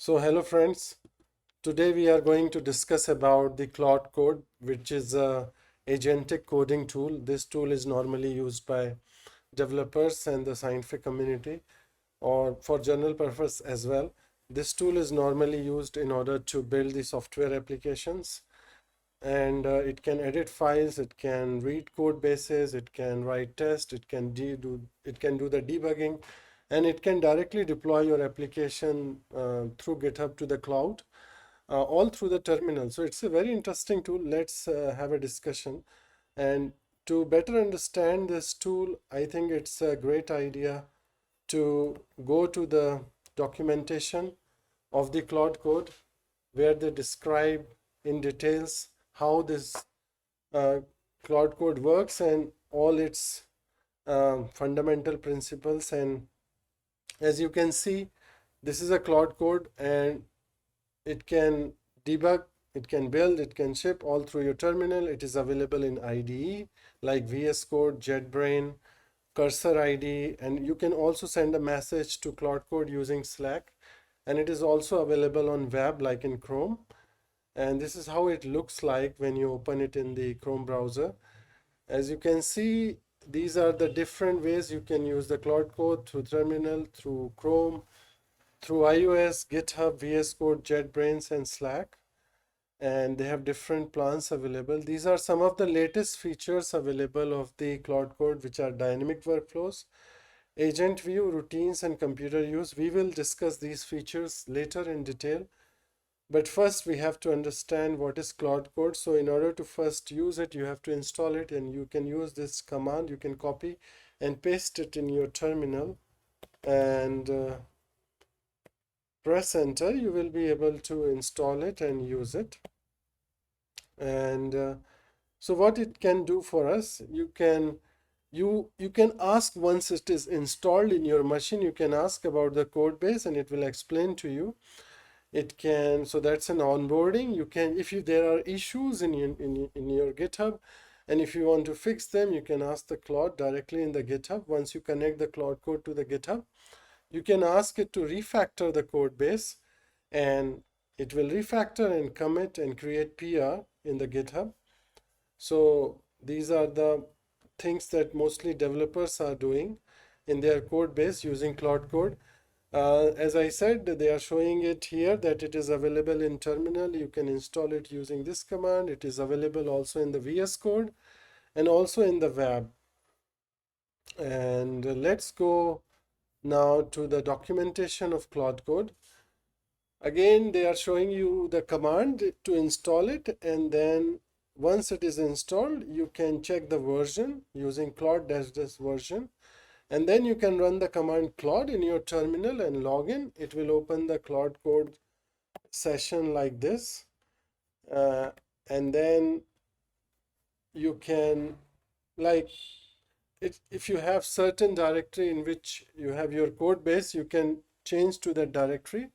So hello friends, today we are going to discuss about the Claude Code, which is a agentic coding tool. This tool is normally used by developers and the scientific community or for general purpose as well. This tool is normally used in order to build the software applications, and it can edit files, it can read code bases, it can write tests, it can do the debugging, and it can directly deploy your application through GitHub to the cloud, all through the terminal. So it's a very interesting tool. Let's have a discussion. And to better understand this tool, I think it's a great idea to go to the documentation of the Claude Code, where they describe in details how this uh, Claude Code works and all its fundamental principles. And as you can see, this is a Claude Code, and it can debug, it can build, it can ship all through your terminal. It is available in IDE like VS Code, JetBrains, Cursor ID, and you can also send a message to Claude Code using Slack. And it is also available on web like in Chrome. And this is how it looks like when you open it in the Chrome browser. As you can see, these are the different ways you can use the Claude Code: through terminal, through Chrome, through iOS, GitHub, VS Code, JetBrains, and Slack. And they have different plans available. These are some of the latest features available of the Claude Code, which are dynamic workflows, agent view, routines, and computer use. We will discuss these features later in detail. But first, we have to understand what is Claude Code. So in order to first use it, you have to install it, and you can use this command. You can copy and paste it in your terminal and press enter. You will be able to install it and use it. And so what it can do for us, you can ask, once it is installed in your machine, you can ask about the code base and it will explain to you. It can, so that's an onboarding. You can, if there are issues in your GitHub, and if you want to fix them, you can ask the Claude directly in the GitHub. Once you connect the Claude Code to the GitHub, you can ask it to refactor the code base, and it will refactor and commit and create PR in the GitHub. So these are the things that mostly developers are doing in their code base using Claude Code. As I said, they are showing it here that it is available in terminal. You can install it using this command. It is available also in the VS Code and also in the web. And let's go now to the documentation of Claude Code. Again, they are showing you the command to install it, and then once it is installed, you can check the version using Claude-dash version. And then you can run the command Claude in your terminal and log in. It will open the Claude Code session like this. And then you can, like, if you have certain directory in which you have your code base, you can change to that directory.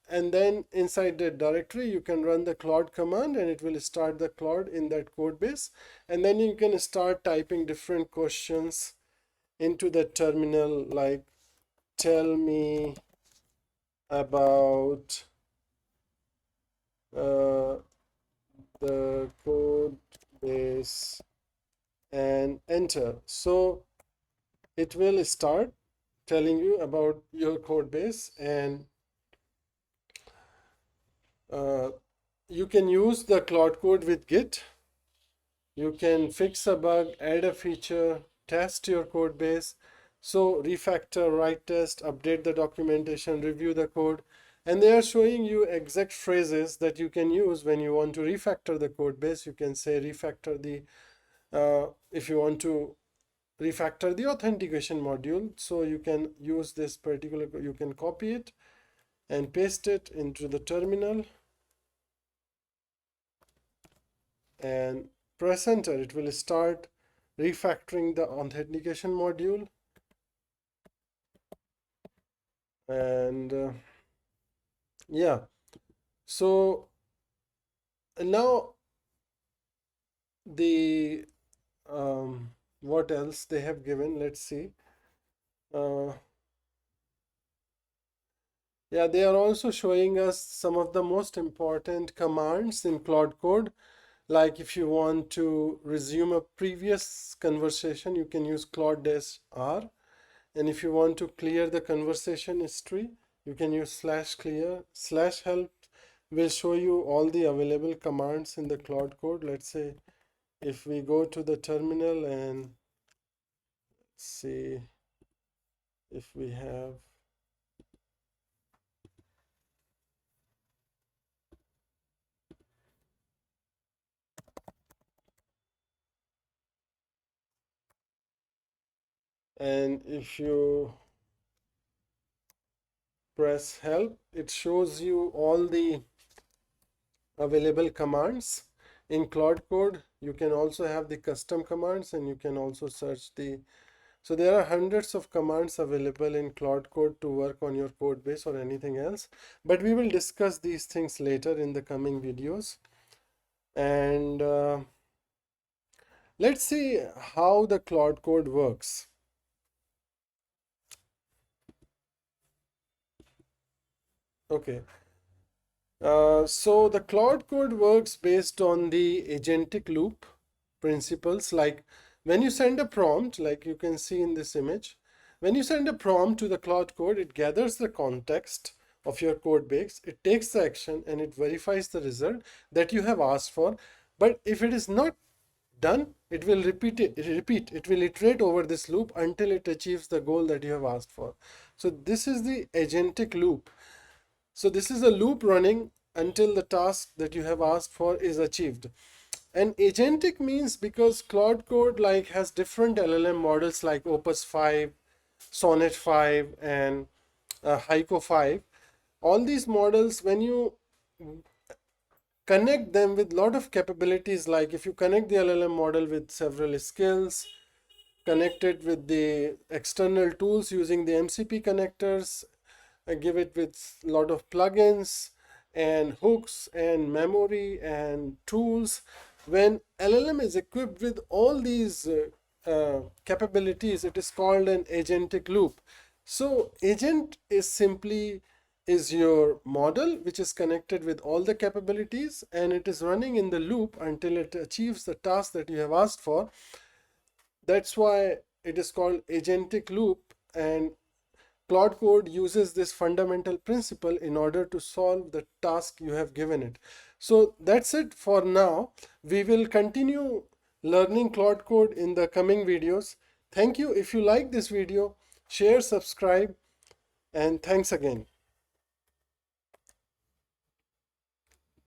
And then inside that directory, you can run the Claude command and it will start the Claude in that code base. And then you can start typing different questions into the terminal, like tell me about the code base and enter. So it will start telling you about your code base, and you can use the Claude Code with Git. You can fix a bug, add a feature, test your code base. So refactor, write test, update the documentation, review the code. And they are showing you exact phrases that you can use when you want to refactor the code base. You can say refactor the, if you want to refactor the authentication module. So you can use this particular, you can copy it and paste it into the terminal and press enter. It will start refactoring the authentication module. And yeah, so now the what else they have given, let's see. Yeah, they are also showing us some of the most important commands in Claude Code. Like if you want to resume a previous conversation, you can use Claude-R. And if you want to clear the conversation history, you can use /clear. /help will show you all the available commands in the Claude Code. Let's say if we go to the terminal and see if we have, and if you press help, it shows you all the available commands in Claude Code. You can also have the custom commands, and you can also search the, so there are hundreds of commands available in Claude Code to work on your code base or anything else, but we will discuss these things later in the coming videos. And let's see how the Claude Code works. Okay, so the Claude Code works based on the agentic loop principles. Like when you send a prompt, like you can see in this image, when you send a prompt to the Claude Code, it gathers the context of your code base, it takes the action, and it verifies the result that you have asked for. But if it is not done, it will it will iterate over this loop until it achieves the goal that you have asked for. So this is the agentic loop. So this is a loop running until the task that you have asked for is achieved. And agentic means because Claude Code like has different LLM models like Opus 5, Sonnet 5, and Haiku 5. All these models, when you connect them with a lot of capabilities, like if you connect the LLM model with several skills, connect it with the external tools using the MCP connectors, give it with a lot of plugins and hooks and memory and tools. When LLM is equipped with all these capabilities, it is called an agentic loop. So agent is simply is your model which is connected with all the capabilities, and it is running in the loop until it achieves the task that you have asked for. That's why it is called agentic loop, and Claude Code uses this fundamental principle in order to solve the task you have given it. So that's it for now. We will continue learning Claude Code in the coming videos. Thank you. If you like this video, share, subscribe, and thanks again.